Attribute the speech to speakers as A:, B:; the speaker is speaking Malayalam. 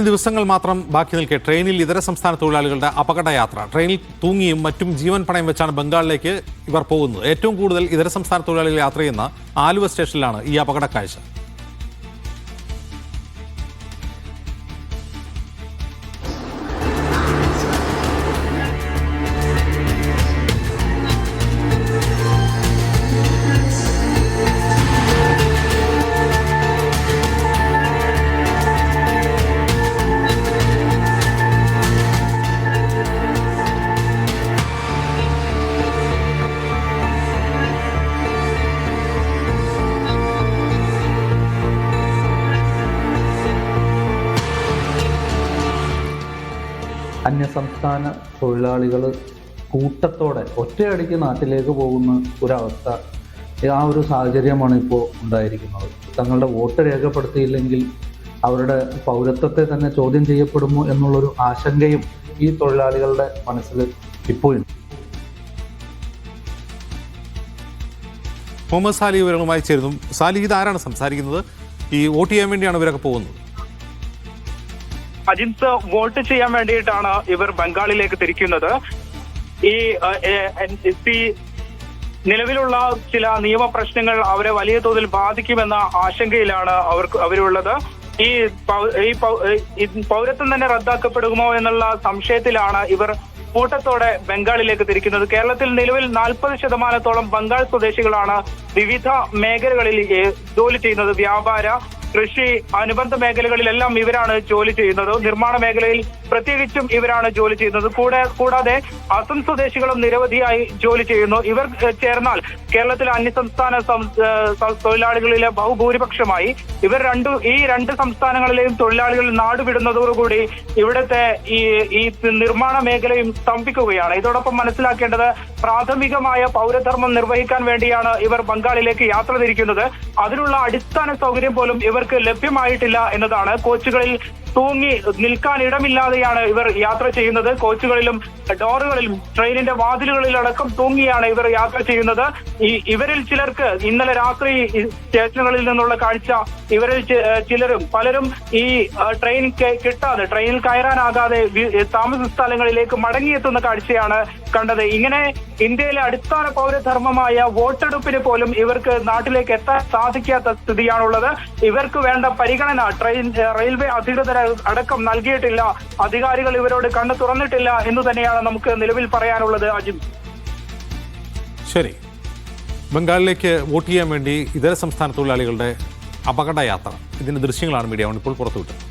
A: ദിവസങ്ങൾ മാത്രം ബാക്കി നിൽക്കെ ട്രെയിനിൽ ഇതര സംസ്ഥാന തൊഴിലാളികളുടെ അപകടയാത്ര. ട്രെയിനിൽ തൂങ്ങിയും മറ്റും ജീവൻ പണയം വെച്ചാണ് ബംഗാളിലേക്ക് ഇവർ പോകുന്നത്. ഏറ്റവും കൂടുതൽ ഇതര സംസ്ഥാന തൊഴിലാളികൾ യാത്ര ചെയ്യുന്ന ആലുവ സ്റ്റേഷനിലാണ് ഈ അപകട കാഴ്ച.
B: അന്യസംസ്ഥാന തൊഴിലാളികൾ കൂട്ടത്തോടെ ഒറ്റയടിക്ക് നാട്ടിലേക്ക് പോകുന്ന ഒരവസ്ഥ, ആ ഒരു സാഹചര്യമാണ് ഇപ്പോൾ ഉണ്ടായിരിക്കുന്നത്. തങ്ങളുടെ വോട്ട് രേഖപ്പെടുത്തിയില്ലെങ്കിൽ അവരുടെ പൗരത്വത്തെ തന്നെ ചോദ്യം ചെയ്യപ്പെടുമോ എന്നുള്ളൊരു ആശങ്കയും ഈ തൊഴിലാളികളുടെ മനസ്സിൽ ഇപ്പോഴുണ്ട്.
A: മുഹമ്മദ് സാലി വിവരങ്ങളുമായി ചേരുന്നു. സാലി, ഇതാരാണ് സംസാരിക്കുന്നത്? ഈ വോട്ട് ചെയ്യാൻ വേണ്ടിയാണ് ഇവരൊക്കെ പോകുന്നത്?
C: അജിൻസ്, വോട്ട് ചെയ്യാൻ വേണ്ടിയിട്ടാണ് ഇവർ ബംഗാളിലേക്ക് തിരിക്കുന്നത്. ഈ നിലവിലുള്ള ചില നിയമപ്രശ്നങ്ങൾ അവരെ വലിയ തോതിൽ ബാധിക്കുമെന്ന ആശങ്കയിലാണ് അവരുള്ളത്. ഈ പൗരത്വം തന്നെ റദ്ദാക്കപ്പെടുമോ എന്നുള്ള സംശയത്തിലാണ് ഇവർ കൂട്ടത്തോടെ ബംഗാളിലേക്ക് തിരിക്കുന്നത്. കേരളത്തിൽ നിലവിൽ 40% ബംഗാൾ സ്വദേശികളാണ് വിവിധ മേഖലകളിൽ ജോലി ചെയ്യുന്നത്. വ്യാപാര, കൃഷി, അനുബന്ധ മേഖലകളിലെല്ലാം ഇവരാണ് ജോലി ചെയ്യുന്നത്. നിർമ്മാണ മേഖലയിൽ പ്രത്യേകിച്ചും ഇവരാണ് ജോലി ചെയ്യുന്നത്. കൂടാതെ അസം സ്വദേശികളും നിരവധിയായി ജോലി ചെയ്യുന്നു. ഇവർ ചേർന്നാൽ കേരളത്തിലെ അന്യസംസ്ഥാന തൊഴിലാളികളിലെ ബഹുഭൂരിപക്ഷമായി ഈ രണ്ട് സംസ്ഥാനങ്ങളിലെയും തൊഴിലാളികൾ നാടുവിടുന്നതോടുകൂടി ഇവിടുത്തെ ഈ നിർമ്മാണ മേഖലയും സ്തംഭിക്കുകയാണ്. ഇതോടൊപ്പം മനസ്സിലാക്കേണ്ടത്, പ്രാഥമികമായ പൗരധർമ്മം നിർവഹിക്കാൻ വേണ്ടിയാണ് ഇവർ ബംഗാളിലേക്ക് യാത്ര തിരിക്കുന്നത്. അതിനുള്ള അടിസ്ഥാന സൗകര്യം പോലും ഇവർക്ക് ലഭ്യമായിട്ടില്ല എന്നതാണ്. കോച്ചുകളിൽ തൂങ്ങി നിൽക്കാൻ ഇടമില്ലാതെയാണ് ഇവർ യാത്ര ചെയ്യുന്നത്. കോച്ചുകളിലും ഡോറുകളിലും ട്രെയിനിന്റെ വാതിലുകളിലടക്കം തൂങ്ങിയാണ് ഇവർ യാത്ര ചെയ്യുന്നത്. ഇവരിൽ ചിലർക്ക് ഇന്നലെ രാത്രി സ്റ്റേഷനുകളിൽ നിന്നുള്ള കാഴ്ച, ഇവരിൽ പലരും ഈ ട്രെയിൻ കിട്ടാതെ, ട്രെയിനിൽ കയറാനാകാതെ താമസ സ്ഥലങ്ങളിലേക്ക് മടങ്ങിയെത്തുന്ന കാഴ്ചയാണ് കണ്ടത്. ഇങ്ങനെ ഇന്ത്യയിലെ അടിസ്ഥാന പൗരധർമ്മമായ വോട്ടെടുപ്പിന് പോലും ഇവർക്ക് നാട്ടിലേക്ക് എത്താൻ സാധിക്കാത്ത സ്ഥിതിയാണുള്ളത്. ഇവർക്ക് വേണ്ട പരിഗണന റെയിൽവേ അധികൃതർ അടക്കം നൽകിയിട്ടില്ല. അധികാരികൾ ഇവരോട് കണ്ണു തുറന്നിട്ടില്ല എന്ന് തന്നെയാണ് നമുക്ക് നിലവിൽ പറയാനുള്ളത്. അജിത്,
A: ശരി. ബംഗാളിലേക്ക് വോട്ട് ചെയ്യാൻ വേണ്ടി ഇതര സംസ്ഥാന തൊഴിലാളികളുടെ അപകടയാത്ര, ഇതിന്റെ ദൃശ്യങ്ങളാണ് മീഡിയ ഇപ്പോൾ പുറത്തുവിട്ടത്.